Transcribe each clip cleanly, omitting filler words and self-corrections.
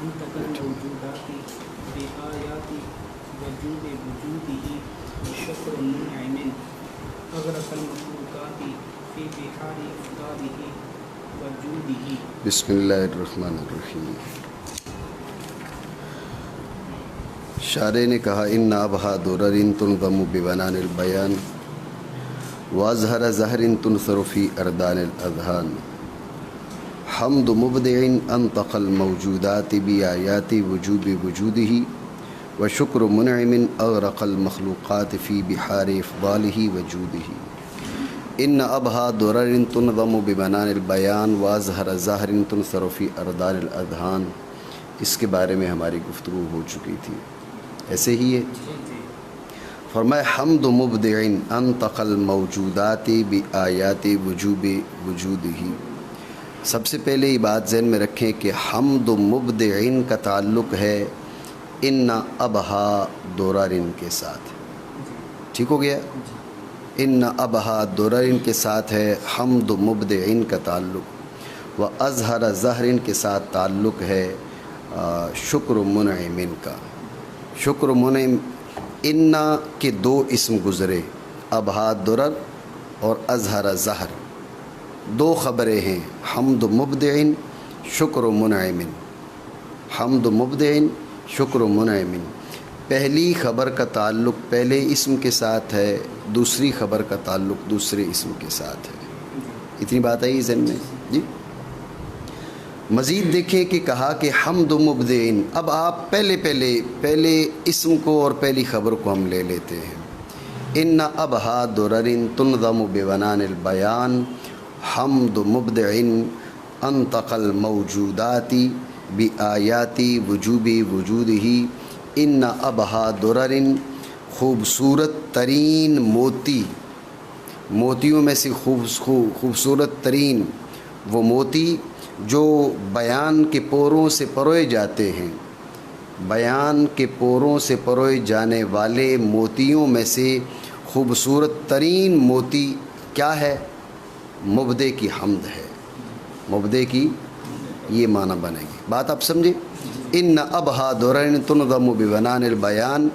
انتقل الموجودات بآيات وجود وجوده وشكر منعم أغرق المخلوقات في بحار إفضاله وجوده. بسم اللہ الرحمن الرحیم. شارع نے کہا ان ابہا درر تنظم ببنان البیان واظہر زہر تنثر فی اردان الاذہان حمد مبدع انطق الموجودات بآیات وجوب وجودہ وشکر منعم اغرق المخلوقات فی بحار افضالہ وجودہ. ان ابہا درر تنظم ببنان البیان واظہر زہر تنثر فی اردان الاذہان، اس کے بارے میں ہماری گفتگو ہو چکی تھی. ایسے ہی ہے. فرمائے حمد مبدع انطق الموجودات بآیات وجوب وجودہ. سب سے پہلے یہ بات ذہن میں رکھیں کہ حمد مبدع کا تعلق ہے ان ابہا درر کے ساتھ. ٹھیک ہو گیا؟ ان ابہا درر کے ساتھ ہے حمد مبدع کا تعلق، و اظہر زہر کے ساتھ تعلق ہے شکر منعم کا. شکر منعم ان کے دو اسم گزرے، ابہا درر اور اظہر زہر، دو خبریں ہیں، حمد مبدع شکر منعم. حمد مبدع شکر منعم. پہلی خبر کا تعلق پہلے اسم کے ساتھ ہے، دوسری خبر کا تعلق دوسرے اسم کے ساتھ ہے. اتنی بات آئی ذہن میں جی. مزید دیکھیں کہ کہا کہ حمد مبدع. اب آپ پہلے اسم کو اور پہلی خبر کو ہم لے لیتے ہیں. ان ابہا درر تنظم ببنان البیان حمد مبدع انطق الموجودات بآیات وجوب وجودہ. ان ابہا درر خوبصورت ترین موتیوں میں سے خوبصورت ترین وہ موتی جو بیان کے پوروں سے پروئے جاتے ہیں. بیان کے پوروں سے پروئے جانے والے موتیوں میں سے خوبصورت ترین موتی کیا ہے؟ مبدع کی حمد ہے. مبدع کی یہ معنی بنے گی. بات آپ سمجھے؟ ان ابہا درر تنظم ببنان البیان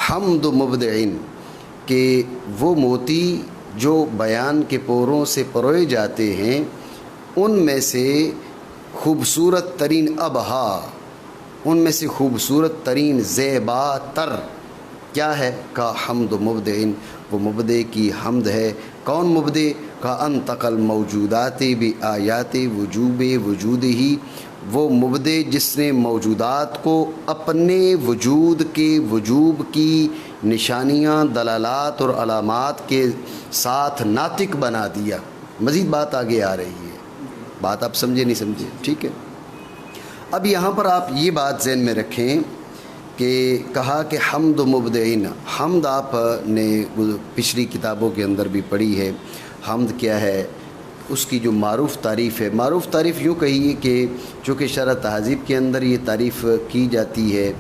حمد مبدع، کہ وہ موتی جو بیان کے پوروں سے پروئے جاتے ہیں ان میں سے خوبصورت ترین ابہا، ان میں سے خوبصورت ترین زیبا تر کیا ہے؟ کا حمد مبدع، وہ مبدع کی حمد ہے. کون مبدع؟ کا انطق الموجودات بآیات وجوب وجودہ. وہ مبدع جس نے موجودات کو اپنے وجود کے وجوب کی نشانیاں، دلالات اور علامات کے ساتھ ناطق بنا دیا. مزید بات آگے آ رہی ہے. بات آپ سمجھے نہیں سمجھے؟ ٹھیک ہے. اب یہاں پر آپ یہ بات ذہن میں رکھیں کہ کہا کہ حمد مبدعین. حمد آپ نے پچھلی کتابوں کے اندر بھی پڑھی ہے. حمد کیا ہے؟ اس کی جو معروف تعریف ہے، معروف تعریف یوں کہیے کہ چونکہ شرح تہذیب کے اندر یہ تعریف کی جاتی ہے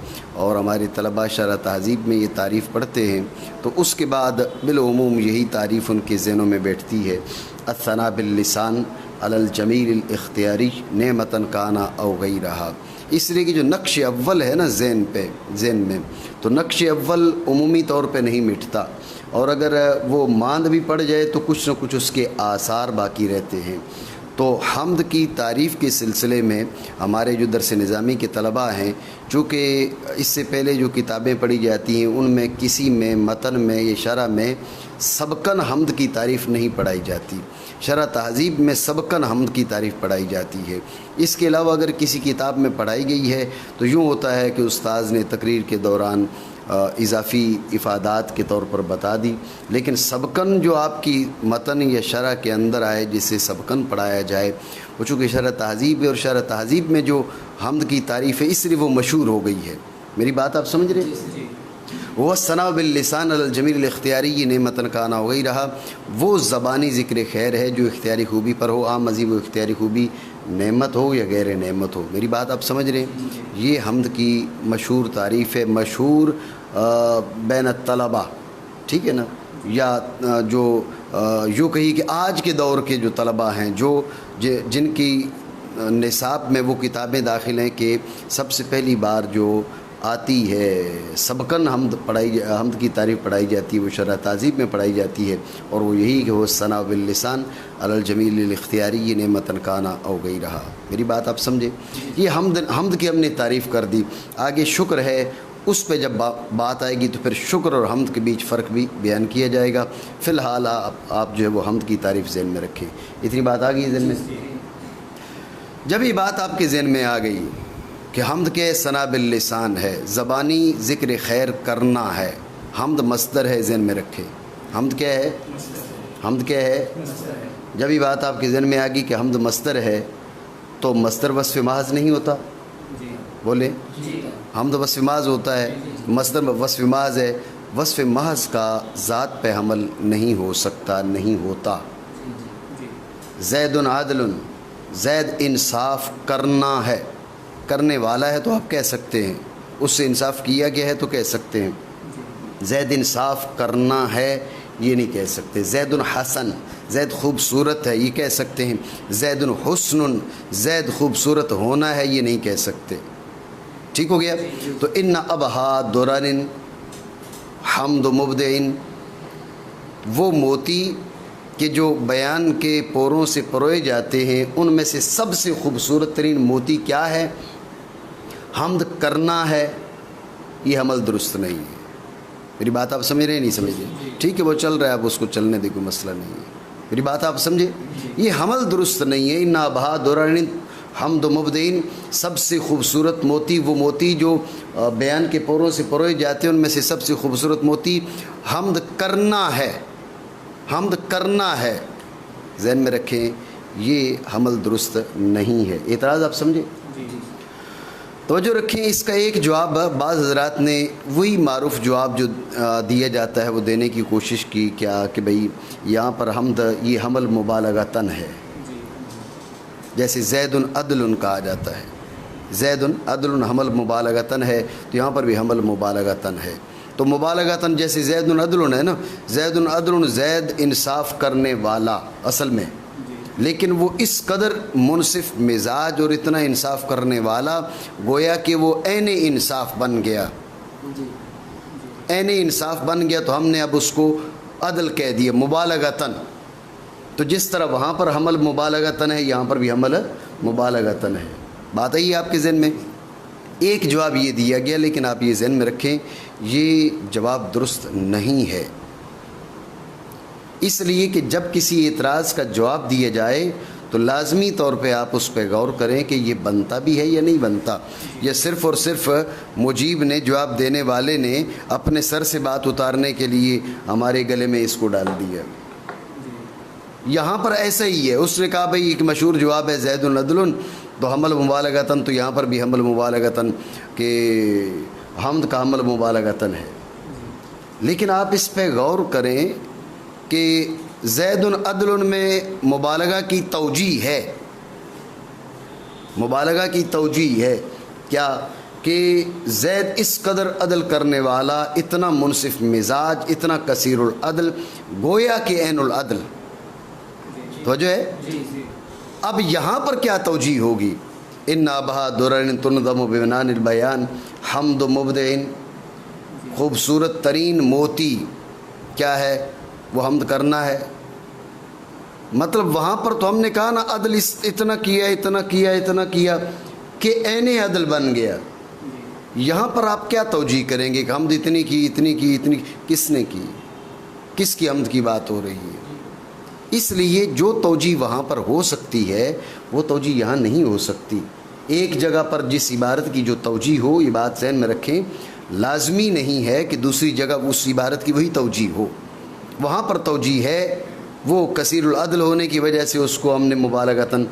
اور ہمارے طلباء شرح تہذیب میں یہ تعریف پڑھتے ہیں تو اس کے بعد بالعموم یہی تعریف ان کے ذہنوں میں بیٹھتی ہے. الثناء باللسان علی الجمیل الاختیاری نعمتاً کانا او غیرہا. اس لیے کہ جو نقش اول ہے نا ذہن میں، تو نقش اول عمومی طور پہ نہیں مٹتا، اور اگر وہ ماند بھی پڑ جائے تو کچھ نہ کچھ اس کے آثار باقی رہتے ہیں. تو حمد کی تعریف کے سلسلے میں ہمارے جو درس نظامی کے طلباء ہیں، چونکہ اس سے پہلے جو کتابیں پڑھی جاتی ہیں ان میں کسی میں متن میں یا شرح میں سبقاً حمد کی تعریف نہیں پڑھائی جاتی. شرح تہذیب میں سبقاً حمد کی تعریف پڑھائی جاتی ہے. اس کے علاوہ اگر کسی کتاب میں پڑھائی گئی ہے تو یوں ہوتا ہے کہ استاذ نے تقریر کے دوران اضافی افادات کے طور پر بتا دی، لیکن سبقاً جو آپ کی متن یا شرح کے اندر آئے جسے سبقاً پڑھایا جائے، وہ چونکہ شرح تہذیب ہے اور شرح تہذیب میں جو حمد کی تعریف ہے اس لیے وہ مشہور ہو گئی ہے. میری بات آپ سمجھ رہے ہیں؟ وہ ثنا باللسان علی الجمیل الاختیاری یہ نعمتاً کانا ہو گئی رہا. وہ زبانی ذکر خیر ہے جو اختیاری خوبی پر ہو. عام مزید وہ اختیاری خوبی نعمت ہو یا غیر نعمت ہو. میری بات آپ سمجھ رہے ہیں؟ یہ حمد کی مشہور تعریف ہے، مشہور بین الطلبہ. ٹھیک ہے نا؟ یا جو یوں کہی کہ آج کے دور کے جو طلباء ہیں، جو جن کی نصاب میں وہ کتابیں داخل ہیں کہ سب سے پہلی بار جو آتی ہے سبقاً حمد کی تعریف پڑھائی جاتی ہے، وہ شرح تہذیب میں پڑھائی جاتی ہے، اور وہ یہی کہ وہ ثناء باللسان علی الجمیل الاختیاری نعمتاً کانا او گئی رہا۔ میری بات آپ سمجھے؟ یہ حمد کی ہم نے تعریف کر دی، آگے شکر ہے، اس پہ جب بات آئے گی تو پھر شکر اور حمد کے بیچ فرق بھی بیان کیا جائے گا۔ فی الحال آپ جو ہے وہ حمد کی تعریف ذہن میں رکھیں۔ اتنی بات آ گئی ذہن میں؟ جب یہ بات آپ کے ذہن میں آ گئی کہ حمد کے ثناء باللسان ہے، زبانی ذکر خیر کرنا ہے، حمد مصدر ہے، ذہن میں رکھے۔ حمد کیا ہے؟ حمد کیا ہے؟ جب یہ بات آپ کے ذہن میں آ گئی کہ حمد مصدر ہے تو مصدر وصف محض نہیں ہوتا؟ بولے حمد وصف محض ہوتا ہے، مصدر وصف محض ہے، وصف محض کا ذات پہ حمل نہیں ہو سکتا، نہیں ہوتا۔ زید عادل، زید انصاف کرنا ہے، کرنے والا ہے تو آپ کہہ سکتے ہیں، اس سے انصاف کیا گیا ہے تو کہہ سکتے ہیں۔ زید انصاف کرنا ہے یہ نہیں کہہ سکتے۔ زید حسن، زید خوبصورت ہے یہ کہہ سکتے ہیں۔ زید حسن، زید خوبصورت ہونا ہے یہ نہیں کہہ سکتے۔ ٹھیک ہو گیا؟ تو ان ابہا درن حمد مبدعن، وہ موتی کہ جو بیان کے پوروں سے پروئے جاتے ہیں ان میں سے سب سے خوبصورت ترین موتی کیا ہے؟ حمد کرنا ہے، یہ عمل درست نہیں ہے۔ میری بات آپ سمجھ رہے ہیں؟ نہیں سمجھ رہے؟ ٹھیک ہے، وہ چل رہا ہے، آپ اس کو چلنے دیں، کوئی مسئلہ نہیں ہے۔ میری بات آپ سمجھے؟ یہ عمل درست نہیں ہے۔ ان ابہا درن حمد مبدعن، سب سے خوبصورت موتی وہ موتی جو بیان کے پوروں سے پروئے جاتے ہیں ان میں سے سب سے خوبصورت موتی حمد کرنا ہے، حمد کرنا ہے، ذہن میں رکھیں، یہ عمل درست نہیں ہے۔ اعتراض آپ سمجھے؟ توجہ رکھیں، اس کا ایک جواب بعض حضرات نے وہی معروف جواب جو دیا جاتا ہے وہ دینے کی کوشش کی، کیا کہ بھئی یہاں پر حمد یہ حمل مبالغتاً ہے، جیسے زید عدل کہا جاتا ہے، زید عدل حمل مبالغتاً ہے، تو یہاں پر بھی حمل مبالغتاً ہے۔ تو مبالغتاً جیسے زید عدل ہے نا، زید عدل، زید انصاف کرنے والا اصل میں، لیکن وہ اس قدر منصف مزاج اور اتنا انصاف کرنے والا گویا کہ وہ عین انصاف بن گیا، عین انصاف بن گیا، تو ہم نے اب اس کو عدل کہہ دیا مبالغتاً۔ تو جس طرح وہاں پر حمل مبالغتاً ہے یہاں پر بھی حمل مبالغتاً ہے۔ بات آئی آپ کے ذہن میں؟ ایک جواب یہ دیا گیا، لیکن آپ یہ ذہن میں رکھیں یہ جواب درست نہیں ہے، اس لیے کہ جب کسی اعتراض کا جواب دیا جائے تو لازمی طور پہ آپ اس پہ غور کریں کہ یہ بنتا بھی ہے یا نہیں بنتا، یا صرف اور صرف مجیب نے، جواب دینے والے نے اپنے سر سے بات اتارنے کے لیے ہمارے گلے میں اس کو ڈال دیا۔ یہاں پر ایسا ہی ہے، اس نے کہا بھئی ایک مشہور جواب ہے زید عدل، تو حمل مبالغتاً، تو یہاں پر بھی حمل مبالغتاً کہ حمد کا حمل مبالغتاً ہے۔ لیکن آپ اس پہ غور کریں کہ زید عدل میں مبالغہ کی توجیہ ہے، مبالغہ کی توجیہ ہے کیا؟ کہ زید اس قدر عدل کرنے والا، اتنا منصف مزاج، اتنا کثیر العدل، گویا کہ عین العدل۔ توجہ ہے؟ اب یہاں پر کیا توجیہ ہوگی؟ ان ابہا درن تنظم ببنان البیان حمد مبدعن، خوبصورت ترین موتی کیا ہے؟ وہ حمد کرنا ہے۔ مطلب وہاں پر تو ہم نے کہا نا عدل اتنا کیا، اتنا کیا، اتنا کیا کہ عین عدل بن گیا۔ یہاں پر آپ کیا توجیہ کریں گے کہ حمد اتنی کی، اتنی کی، اتنی کی؟ کس نے کی؟ کس کی حمد کی بات ہو رہی ہے؟ اس لیے جو توجیہ وہاں پر ہو سکتی ہے وہ توجیہ یہاں نہیں ہو سکتی۔ ایک جگہ پر جس عبارت کی جو توجیہ ہو، یہ بات ذہن میں رکھیں، لازمی نہیں ہے کہ دوسری جگہ اس عبارت کی وہی توجیہ ہو۔ وہاں پر توجیہ ہے، وہ کثیر العدل ہونے کی وجہ سے اس کو ہم نے مبالغتاً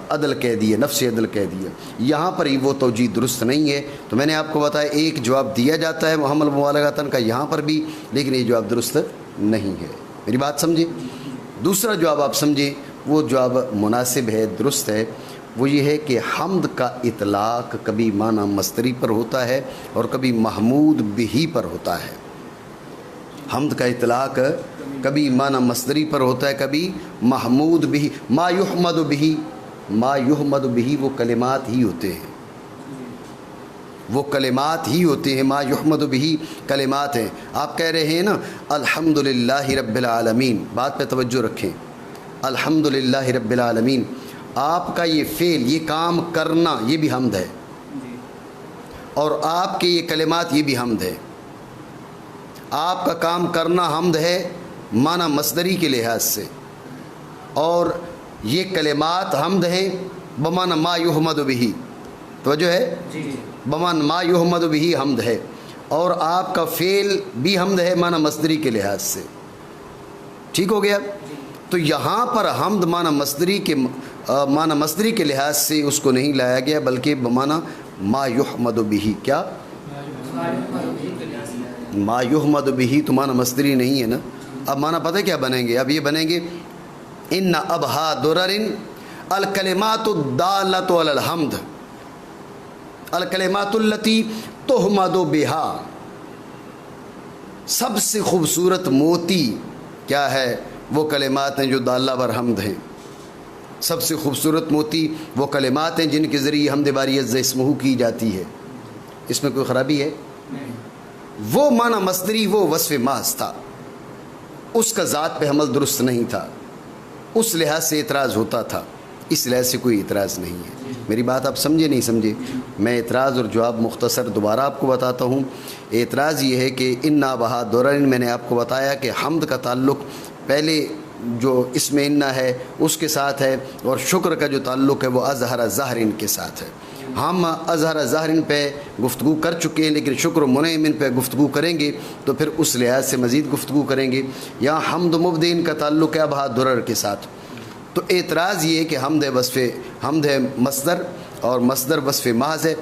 عدل کہہ دیا، نفس عدل کہہ دیا۔ یہاں پر ہی وہ توجیہ درست نہیں ہے۔ تو میں نے آپ کو بتایا ایک جواب دیا جاتا ہے حمل مبالغتاً کا یہاں پر بھی، لیکن یہ جواب درست نہیں ہے۔ میری بات سمجھے؟ دوسرا جواب آپ سمجھیں، وہ جواب مناسب ہے، درست ہے، وہ یہ ہے کہ حمد کا اطلاق کبھی معنی مصدری پر ہوتا ہے اور کبھی محمود بہی پر ہوتا ہے۔ حمد کا اطلاق کبھی معنی مصدری پر ہوتا ہے، کبھی محمود بہی، ما یحمد بہی، ما یحمد بہی وہ کلمات ہی ہوتے ہیں، وہ کلمات ہی ہوتے ہیں، ما یحمد بہی کلمات ہیں۔ آپ کہہ رہے ہیں نا الحمدللہ رب العالمین، بات پہ توجہ رکھیں، الحمدللہ رب العالمین، آپ کا یہ فعل، یہ کام کرنا، یہ بھی حمد ہے، اور آپ کے یہ کلمات، یہ بھی حمد ہے۔ آپ کا کام کرنا حمد ہے معنی مصدری کے لحاظ سے، اور یہ کلمات حمد ہیں بمعنی ما یحمد بہی، توجہ ہے، بمعنی ما یحمد بہی حمد ہے، اور آپ کا فعل بھی حمد ہے معنی مصدری کے لحاظ سے، ٹھیک ہو گیا؟ تو یہاں پر حمد معنی مصدری کے لحاظ سے اس کو نہیں لایا گیا، بلکہ بمعنی ما یحمد بہی، کیا ما یحمد بہی تو معنی مصدری نہیں ہے نا۔ اب معنی پتہ کیا بنیں گے؟ اب یہ بنیں گے ان ابہا درر الکلمات الدالۃ علی الحمد الکلمات التی تحمد بہا، سب سے خوبصورت موتی کیا ہے؟ وہ کلمات ہیں جو دالہ بر حمد ہیں، سب سے خوبصورت موتی وہ کلمات ہیں جن کے ذریعے حمد باری عز اسمہ کی جاتی ہے۔ اس میں کوئی خرابی ہے؟ وہ معنی مصدری، وہ وصف محض تھا، اس کا ذات پہ حمل درست نہیں تھا، اس لحاظ سے اعتراض ہوتا تھا، اس لحاظ سے کوئی اعتراض نہیں ہے۔ میری بات آپ سمجھے نہیں سمجھے؟ میں اعتراض اور جواب مختصر دوبارہ آپ کو بتاتا ہوں۔ اعتراض یہ ہے کہ انا بہا درن، میں نے آپ کو بتایا کہ حمد کا تعلق پہلے جو اسم انا ہے اس کے ساتھ ہے، اور شکر کا جو تعلق ہے وہ اظہر ظاہرین کے ساتھ ہے۔ ہم اظہر ظاہرین پہ گفتگو کر چکے ہیں، لیکن شکر و منعم پہ گفتگو کریں گے تو پھر اس لحاظ سے مزید گفتگو کریں گے۔ یہاں حمد مبدین کا تعلق ہے ابہا درر کے ساتھ، تو اعتراض یہ ہے کہ حمد ہے مصدر، اور مصدر وصف محض ہے،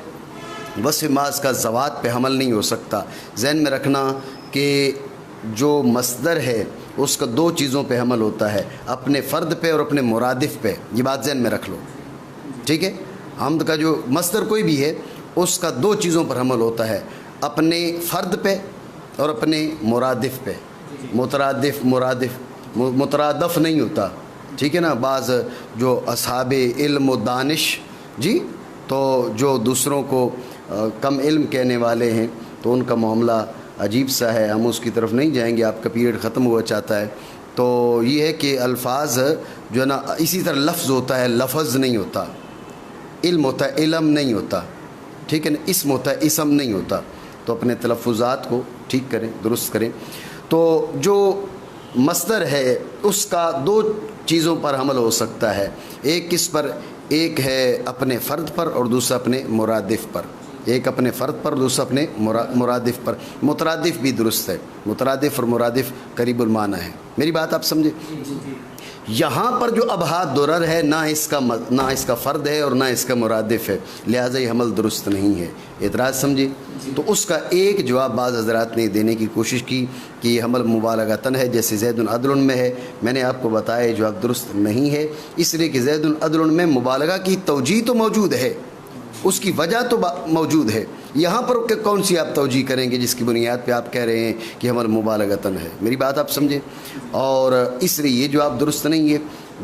وصف محض کا ذوات پہ حمل نہیں ہو سکتا۔ ذہن میں رکھنا کہ جو مصدر ہے اس کا دو چیزوں پہ حمل ہوتا ہے، اپنے فرد پہ اور اپنے مرادف پہ، یہ بات ذہن میں رکھ لو، ٹھیک ہے؟ حمد کا جو مصدر کوئی بھی ہے اس کا دو چیزوں پر حمل ہوتا ہے، اپنے فرد پہ اور اپنے مرادف پہ۔ مترادف نہیں ہوتا، ٹھیک ہے نا؟ بعض جو اصحاب علم و دانش جی، تو جو دوسروں کو کم علم کہنے والے ہیں تو ان کا معاملہ عجیب سا ہے، ہم اس کی طرف نہیں جائیں گے، آپ کا پیریڈ ختم ہوا چاہتا ہے۔ تو یہ ہے کہ الفاظ جو ہے نا، اسی طرح لفظ ہوتا ہے، لفظ نہیں ہوتا، علم ہوتا ہے، علم نہیں ہوتا، ٹھیک ہے نا؟ اسم ہوتا ہے، اسم نہیں ہوتا۔ تو اپنے تلفظات کو ٹھیک کریں، درست کریں۔ تو جو مصدر ہے اس کا دو چیزوں پر حمل ہو سکتا ہے، ایک کس پر؟ ایک ہے اپنے فرد پر اور دوسرا اپنے مرادف پر، ایک اپنے فرد پر، دوسرا اپنے مرادف پر۔ مترادف بھی درست ہے، مترادف اور مرادف قریب المعنی ہے۔ میری بات آپ سمجھے؟ یہاں پر جو ابہا درر ہے، نہ اس کا فرد ہے اور نہ اس کا مرادف ہے، لہٰذا یہ حمل درست نہیں ہے۔ اعتراض سمجھے؟ تو اس کا ایک جواب بعض حضرات نے دینے کی کوشش کی کہ یہ حمل مبالغتاً ہے، جیسے زید عدل میں ہے۔ میں نے آپ کو بتایا یہ جواب درست نہیں ہے، اس لیے کہ زید عدل میں مبالغہ کی توجیہ تو موجود ہے، اس کی وجہ تو موجود ہے، یہاں پر کون سی آپ توجیہ کریں گے جس کی بنیاد پہ آپ کہہ رہے ہیں کہ حمل مبالغتاً ہے؟ میری بات آپ سمجھیں؟ اور اس لیے یہ جواب درست نہیں ہے۔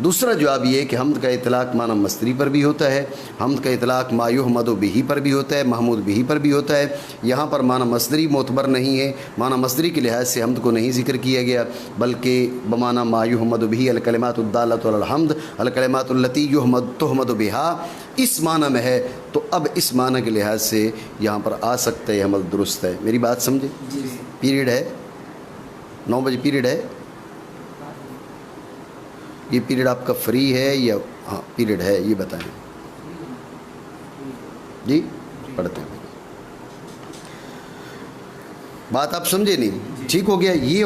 دوسرا جواب یہ ہے کہ حمد کا اطلاق معنی مصدری پر بھی ہوتا ہے، حمد کا اطلاق ما یحمد بہ پر بھی ہوتا ہے، محمود بہ پر بھی ہوتا ہے۔ یہاں پر معنی مصدری معتبر نہیں ہے، معنی مصدری کے لحاظ سے حمد کو نہیں ذکر کیا گیا، بلکہ بمعنی ما یحمد بہ الکلمات الدالۃ علی الحمد الکلمات التی تحمد بہا، اس معنی میں ہے۔ تو اب اس معنی کے لحاظ سے یہاں پر آ سکتا ہے، حمل درست ہے۔ میری بات سمجھے؟ پیریڈ ہے 9 بجے پیریڈ ہے، یہ پیریڈ آپ کا فری ہے یا ہاں پیریڈ ہے؟ یہ بتائیں جی، پڑھتے ہیں۔ بات آپ سمجھے نہیں؟ ٹھیک ہو گیا، یہ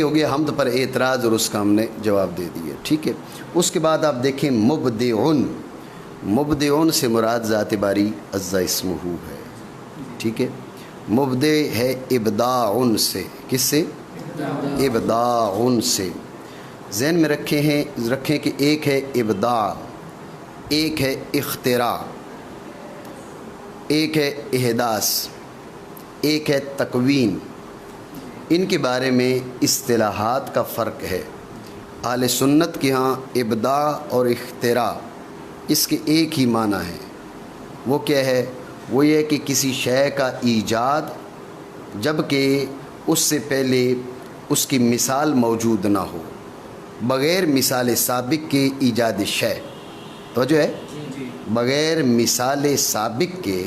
ہو گیا حمد پر اعتراض، اور اس کا ہم نے جواب دے دیا، ٹھیک ہے۔ اس کے بعد آپ دیکھیں مبدعن، مبدعن سے مراد ذات باری عز اسمہ ہے، ٹھیک ہے۔ مبدع ہے ابداعن سے، کس سے؟ ابداعن سے۔ ذہن میں رکھیں کہ ایک ہے ابداع، ایک ہے اختراع، ایک ہے احداث، ایک ہے تکوین۔ ان کے بارے میں اصطلاحات کا فرق ہے۔ اہل سنت کے ہاں ابداع اور اختراع اس کے ایک ہی معنی ہے. وہ کیا ہے؟ وہ یہ کہ کسی شے کا ایجاد جب کہ اس سے پہلے اس کی مثال موجود نہ ہو، بغیر مثال سابق کے ایجاد شے. توجہ ہے؟ بغیر مثال سابق کے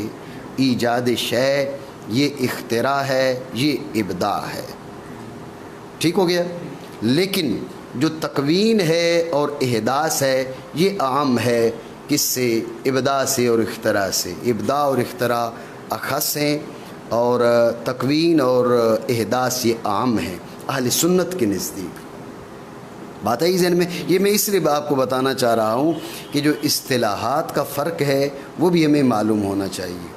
ایجاد شے یہ اختراع ہے، یہ ابداع ہے. ٹھیک ہو گیا؟ لیکن جو تکوین ہے اور احداث ہے یہ عام ہے. کس سے؟ ابداع سے اور اختراع سے. ابداع اور اختراع اخص ہیں اور تکوین اور احداث یہ عام ہیں اہل سنت کے نزدیک. بات ہے ذہن میں؟ یہ میں اس لیے آپ کو بتانا چاہ رہا ہوں کہ جو اصطلاحات کا فرق ہے وہ بھی ہمیں معلوم ہونا چاہیے.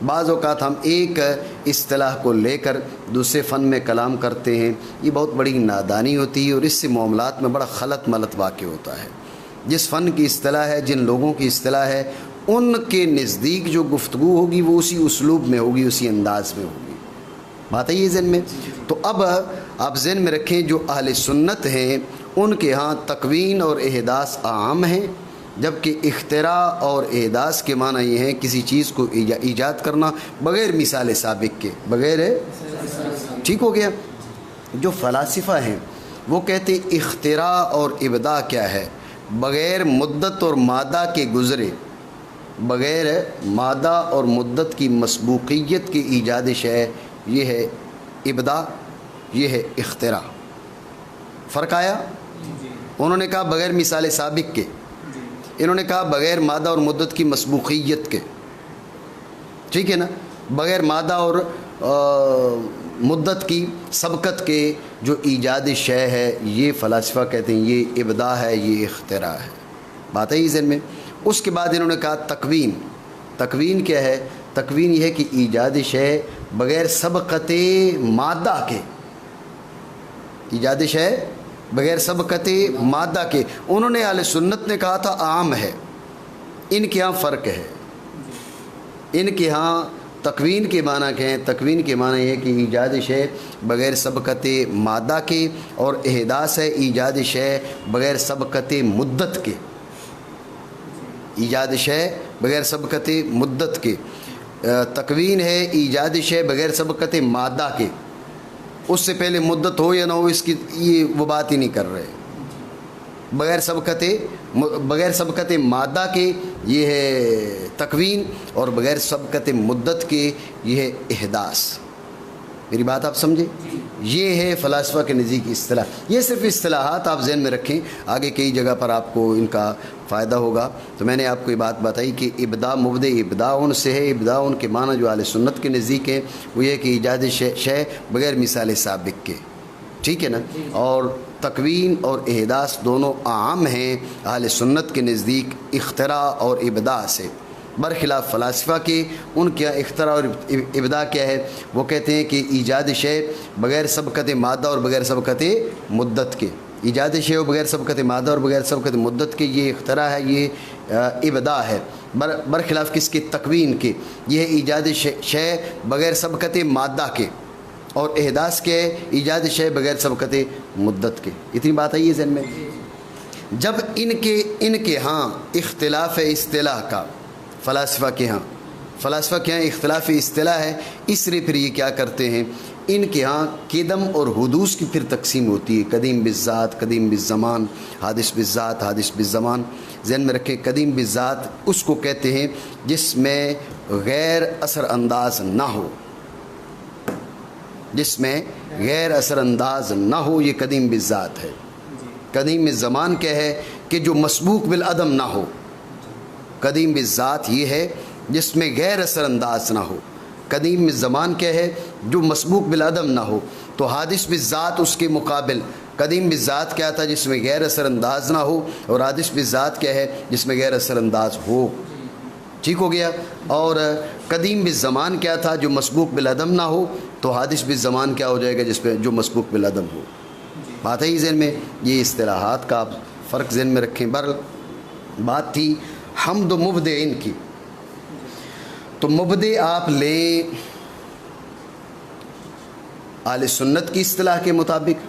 بعض اوقات ہم ایک اصطلاح کو لے کر دوسرے فن میں کلام کرتے ہیں، یہ بہت بڑی نادانی ہوتی ہے اور اس سے معاملات میں بڑا خلط ملط واقع ہوتا ہے. جس فن کی اصطلاح ہے، جن لوگوں کی اصطلاح ہے، ان کے نزدیک جو گفتگو ہوگی وہ اسی اسلوب میں ہوگی، اسی انداز میں ہوگی. بات ہے یہ ذہن میں؟ تو اب آپ ذہن میں رکھیں جو اہل سنت ہیں ان کے ہاں تکوین اور احداث عام ہیں، جبکہ اختراع اور احداث کے معنی یہ ہیں کسی چیز کو ایجاد کرنا بغیر مثال سابق کے، بغیر. ٹھیک ہو گیا؟ جو فلاسفہ ہیں وہ کہتے ہیں اختراع اور ابداع کیا ہے؟ بغیر مدت اور مادہ کے گزرے، بغیر مادہ اور مدت کی مسبوقیت کے ایجاد شے یہ ہے ابداع، یہ ہے اختراع. فرق آیا؟ انہوں نے کہا بغیر مثال سابق کے، انہوں نے کہا بغیر مادہ اور مدت کی مسبوقیت کے. ٹھیک ہے نا؟ بغیر مادہ اور مدت کی سبقت کے جو ایجاد شے ہے یہ فلاسفہ کہتے ہیں یہ ابداع ہے، یہ اختراع ہے. بات ہے یہ ذہن میں؟ اس کے بعد انہوں نے کہا تکوین. تکوین کیا ہے؟ تکوین یہ ہے کہ ایجاد شے بغیر سبقت مادہ کے، ایجاد شے بغیر سبقت مادہ کے. انہوں نے اہل سنت نے کہا تھا عام ہے. ان کے ہاں فرق ہے. ان کے ہاں تکوین کے معنی کیا ہیں؟ تکوین کے معنی یہ ہے کہ ایجاد شے بغیر سبقت مادہ کے، اور احداث ہے ایجاد شے بغیر سبقت مدت کے. ایجاد شے بغیر سبقت مدت کے. تکوین ہے ایجاد شے بغیر سبقت مادہ کے، اس سے پہلے مدت ہو یا نہ ہو اس کی یہ وہ بات ہی نہیں کر رہے. بغیر سبقت مادہ کے یہ ہے تکوین، اور بغیر سبقت مدت کے یہ ہے احداث. میری بات آپ سمجھے؟ یہ ہے فلاسفہ کے نزدیک اصطلاح. یہ صرف اصطلاحات آپ ذہن میں رکھیں، آگے کئی جگہ پر آپ کو ان کا فائدہ ہوگا. تو میں نے آپ کو یہ بات بتائی کہ ابداع مبدع ابداع ان سے ہے. ابداع ان کے معنی جو اہل سنت کے نزدیک ہے وہ یہ کہ ایجاد شے بغیر مثال سابق کے. ٹھیک ہے نا؟ اور تکوین اور احداث دونوں عام ہیں اہل سنت کے نزدیک اختراع اور ابداع سے، برخلاف فلاسفہ کے. ان کے اختراع اور ابداع کیا ہے؟ وہ کہتے ہیں کہ ایجاد شے بغیر سبقت مادہ اور بغیر سبقت مدت کے. ایجاد شے و بغیر سبقت مادہ اور بغیر سبقت مدت کے یہ اختراع ہے، یہ ابداع ہے. برخلاف کس کے؟ تکوین کے. یہ ایجاد شے بغیر سبقت مادہ کے، اور احداث کے ایجاد شے بغیر سبقت مدت کے. اتنی بات ہے یہ ذہن میں؟ جب ان کے ہاں اختلاف اصطلاح کا، فلاسفہ کے ہاں اختلاف اصطلاح ہے، اس لیے پھر یہ کیا کرتے ہیں، ان کے ہاں قدم اور حدوث کی پھر تقسیم ہوتی ہے. قدیم بالذات، قدیم بالزمان، حادث بالذات، حادث بالزمان. ذہن میں رکھیں قدیم بالذات اس کو کہتے ہیں جس میں غیر اثر انداز نہ ہو، جس میں غیر اثر انداز نہ ہو، یہ قدیم بالذات ہے. قدیم بالزمان کیا ہے؟ کہ جو مسبوق بالعدم نہ ہو. قدیم بالذات یہ ہے جس میں غیر اثر انداز نہ ہو. قدیم بالزمان کیا ہے؟ جو مسبوق بالعدم نہ ہو. تو حادث بالذات اس کے مقابل قدیم بالذات کیا تھا؟ جس میں غیر اثر انداز نہ ہو، اور حادث بالذات کیا ہے؟ جس میں غیر اثر انداز ہو. ٹھیک ہو گیا؟ اور قدیم بالزمان کیا تھا؟ جو مسبوق بالعدم نہ ہو. تو حادث بالزمان کیا ہو جائے گا؟ جس پہ جو مسبوق بالعدم ہو. بات ہے ہی ذہن میں؟ یہ اصطلاحات کا آپ فرق ذہن میں رکھیں. بات تھی حمد و مبدع کی. تو مبدع آپ لیں اہل سنت کی اصطلاح کے مطابق،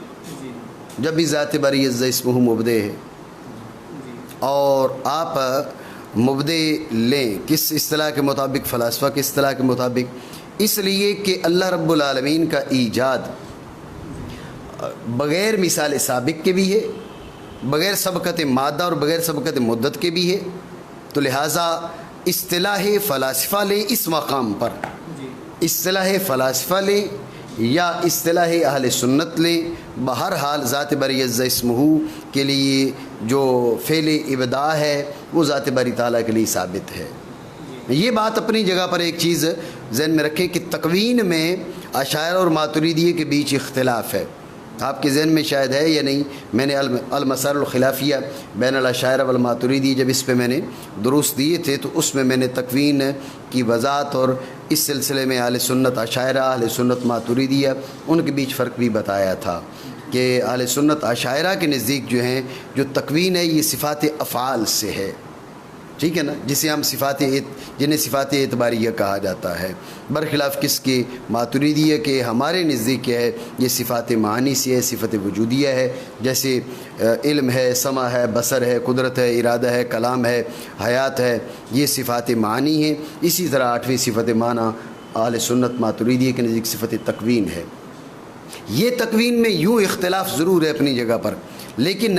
جب بھی ذات باری عز اسمہ مبدع ہے، اور آپ مبدے لیں، کس اصطلاح کے مطابق؟ فلاسفہ کی اصطلاح کے مطابق، اس لیے کہ اللہ رب العالمین کا ایجاد بغیر مثال سابق کے بھی ہے، بغیر سبقت مادہ اور بغیر سبقت مدت کے بھی ہے، تو لہٰذا اصطلاح فلاسفہ لیں اس مقام پر، اصطلاح فلاسفہ لیں یا اصطلاح اہل سنت لیں، بہرحال ذات باری عز اسمہ کے لیے جو فعل ابداع ہے وہ ذات باری تعالیٰ کے لیے ثابت ہے۔ یہ بات اپنی جگہ پر ایک چیز ذہن میں رکھیں کہ تکوین میں اشاعرہ اور ماتریدیہ کے بیچ اختلاف ہے، آپ کے ذہن میں شاید ہے یا نہیں۔ میں نے المسائل الخلافیہ بین الاشاعرہ والماتریدیہ جب اس پہ میں نے دروس دیے تھے تو اس میں نے تکوین کی وضاحت اور اس سلسلے میں اہل سنت اشاعرہ، اہل سنت ماتریدیہ، ان کے بیچ فرق بھی بتایا تھا کہ اہل سنت اشاعرہ کے نزدیک جو ہیں جو تکوین ہے یہ صفات افعال سے ہے، ٹھیک ہے نا، جسے ہم جنہیں صفات اعتباریہ کہا جاتا ہے، برخلاف کس کے؟ ماتریدیہ کے۔ ہمارے نزدیک کیا ہے؟ یہ صفات معانی سے ہے، صفت وجودیہ ہے، جیسے علم ہے، سمع ہے، بصر ہے، قدرت ہے، ارادہ ہے، کلام ہے، حیات ہے، یہ صفات معانی ہیں۔ اسی طرح 8ویں صفت معنی اہل سنت ماتریدیہ کے نزدیک صفت تکوین ہے۔ یہ تکوین میں یوں اختلاف ضرور ہے اپنی جگہ پر، لیکن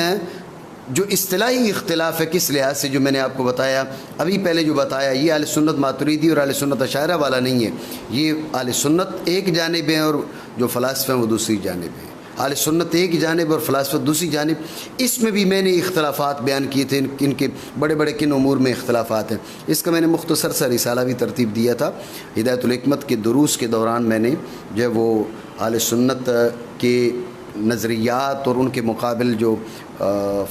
جو اصطلاحی اختلاف ہے کس لحاظ سے، جو میں نے آپ کو بتایا ابھی پہلے جو بتایا، یہ اہل سنت ماتریدی اور اہل سنت اشاعرہ والا نہیں ہے، یہ اہل سنت ایک جانب ہیں اور جو فلاسفہ ہیں وہ دوسری جانب ہیں۔ اہل سنت ایک جانب اور فلاسفہ دوسری جانب۔ اس میں بھی میں نے اختلافات بیان کیے تھے، ان کے بڑے بڑے کن امور میں اختلافات ہیں۔ اس کا میں نے مختصر سا رسالہ بھی ترتیب دیا تھا ہدایت الحکمت کے دروس کے دوران۔ میں نے جو ہے وہ اہل سنت کے نظریات اور ان کے مقابل جو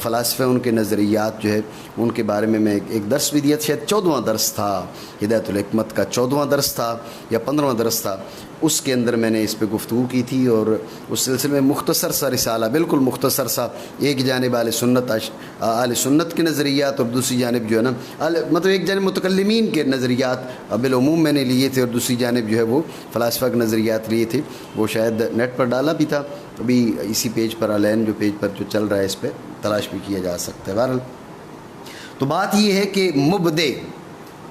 فلاسفہ ان کے نظریات جو ہے ان کے بارے میں ایک درس بھی دیا تھا، شاید 14واں درس تھا، ہدایت الحکمت کا 14واں درس تھا یا 15واں درس تھا، اس کے اندر میں نے اس پہ گفتگو کی تھی، اور اس سلسلے میں مختصر سا رسالہ، بالکل مختصر سا، ایک جانب اہل سنت کے نظریات اور دوسری جانب جو ہے نا مطلب ایک جانب متکلمین کے نظریات بالعموم میں نے لیے تھے اور دوسری جانب جو ہے وہ فلاسفہ کے نظریات لیے تھے۔ وہ شاید نیٹ پر ڈالا بھی تھا، ابھی اسی پیج پر الین جو پیج پر جو چل رہا ہے اس پہ تلاش بھی کیا جا سکتا ہے۔ بہرحال تو بات یہ ہے کہ مبدع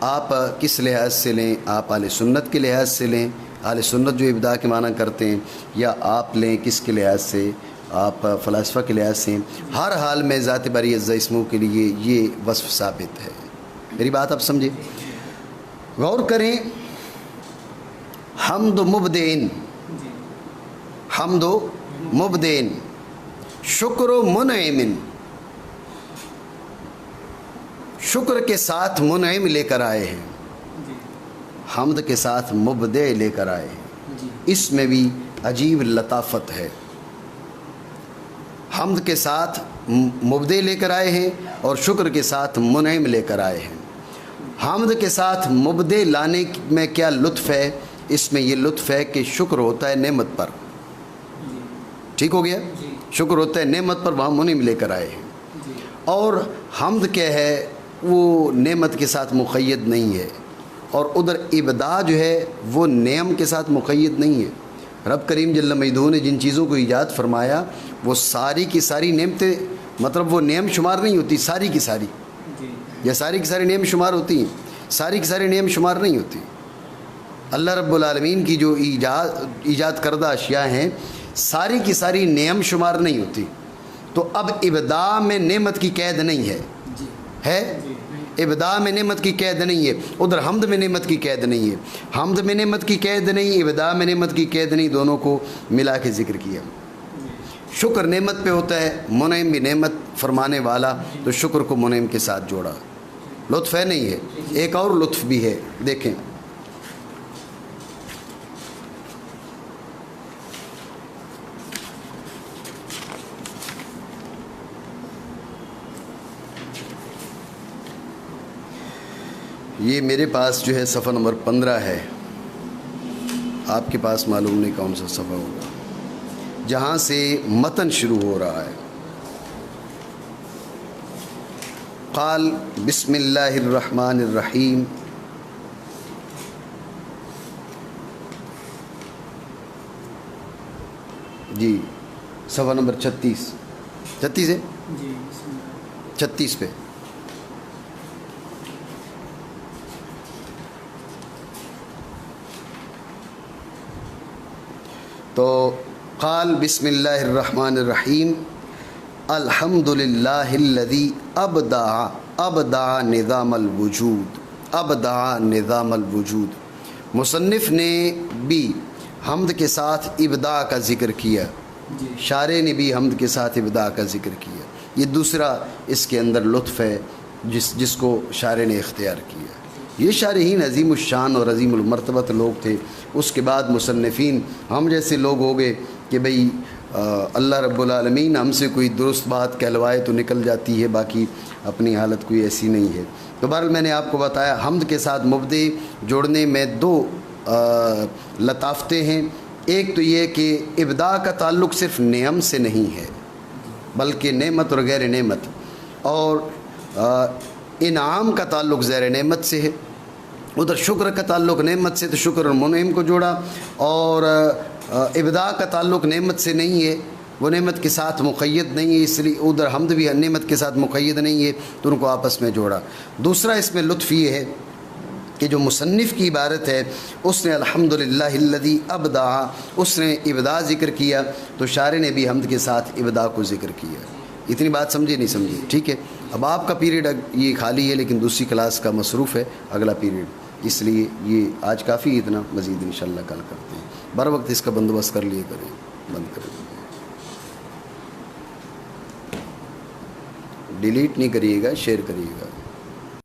آپ کس لحاظ سے لیں؟ آپ اہل سنت کے لحاظ سے لیں، اہل سنت جو ابداع کے معنی کرتے ہیں، یا آپ لیں کس کے لحاظ سے؟ آپ فلاسفہ کے لحاظ سے۔ ہر حال میں ذات باری عز اسمہ کے لیے یہ وصف ثابت ہے۔ میری بات آپ سمجھیں، غور کریں۔ حمد و مبدعین، حمد و مبدعین، شکر و منعم، شکر کے ساتھ منعم لے کر آئے ہیں، حمد کے ساتھ مبدع لے کر آئے ہیں۔ اس میں بھی عجیب لطافت ہے۔ حمد کے ساتھ مبدع لے کر آئے ہیں اور شکر کے ساتھ منعم لے کر آئے ہیں۔ حمد کے ساتھ مبدع لانے میں کیا لطف ہے؟ اس میں یہ لطف ہے کہ شکر ہوتا ہے نعمت پر، ٹھیک ہو گیا، شکر ہوتا ہے نعمت پر، وہاں منعم لے کر آئے ہیں۔ اور حمد کیا ہے؟ وہ نعمت کے ساتھ مقید نہیں ہے، اور ادھر ابداع جو ہے وہ نعم کے ساتھ مقید نہیں ہے۔ رب کریم جل مجدہ نے جن چیزوں کو ایجاد فرمایا وہ ساری کی ساری نعمتیں، مطلب وہ نعم شمار نہیں ہوتی ساری کی ساری، یا ساری کی ساری نعم شمار ہوتی ہیں؟ ساری کی ساری نعم شمار نہیں ہوتی۔ اللہ رب العالمین کی جو ایجاد کردہ اشیاء ہیں ساری کی ساری نعم شمار نہیں ہوتی، تو اب ابداع میں نعمت کی قید نہیں ہے، ابداع میں نعمت کی قید نہیں ہے، ادھر حمد میں نعمت کی قید نہیں ہے، حمد میں نعمت کی قید نہیں، ابداع میں نعمت کی قید نہیں، دونوں کو ملا کے ذکر کیا۔ شکر نعمت پہ ہوتا ہے، منعم بھی نعمت فرمانے والا، تو شکر کو منعم کے ساتھ جوڑا۔ لطف ہے نہیں ہے؟ ایک اور لطف بھی ہے، دیکھیں۔ یہ میرے پاس جو ہے صفحہ نمبر 15 ہے، آپ کے پاس معلوم نہیں کون سا صفحہ ہوگا، جہاں سے متن شروع ہو رہا ہے۔ قال بسم اللہ الرحمن الرحیم، جی صفحہ نمبر 36 ہے، 36 پہ تو قال بسم اللہ الرحمن الرحیم الحمدللہ الذی ابدع نظام الوجود، ابدع نظام الوجود۔ مصنف نے بھی حمد کے ساتھ ابداع کا ذکر کیا، شارح نے بھی حمد کے ساتھ ابداع کا ذکر کیا۔ یہ دوسرا اس کے اندر لطف ہے جس کو شارح نے اختیار کیا۔ یہ شارحین عظیم الشان اور عظیم المرتبت لوگ تھے۔ اس کے بعد مصنفین ہم جیسے لوگ ہو گئے کہ بھئی اللہ رب العالمین ہم سے کوئی درست بات کہلوائے تو نکل جاتی ہے، باقی اپنی حالت کوئی ایسی نہیں ہے۔ تو بہرحال میں نے آپ کو بتایا حمد کے ساتھ مبدع جوڑنے میں دو لطافتیں ہیں۔ ایک تو یہ کہ ابداع کا تعلق صرف نعم سے نہیں ہے بلکہ نعمت اور غیر نعمت، اور انعام کا تعلق زیر نعمت سے ہے۔ ادھر شکر کا تعلق نعمت سے تو شکر اور منعم کو جوڑا، اور ابداع کا تعلق نعمت سے نہیں ہے، وہ نعمت کے ساتھ مقید نہیں ہے، اس لیے ادھر حمد بھی نعمت کے ساتھ مقید نہیں ہے تو ان کو آپس میں جوڑا۔ دوسرا اس میں لطف یہ ہے کہ جو مصنف کی عبارت ہے اس نے الحمدللہ الذی ابدع، اس نے ابداع ذکر کیا، تو شارح نے بھی حمد کے ساتھ ابداع کو ذکر کیا۔ اتنی بات سمجھے نہیں سمجھے؟ ٹھیک ہے، اب آپ کا پیریڈ یہ خالی ہے لیکن دوسری کلاس کا مصروف ہے اگلا پیریڈ، اس لیے یہ آج کافی، اتنا مزید انشاءاللہ کل کرتے ہیں۔ بر وقت اس کا بندوبست کر لیے کریں، بند کریں، ڈیلیٹ نہیں کریے گا، شیئر کریے گا۔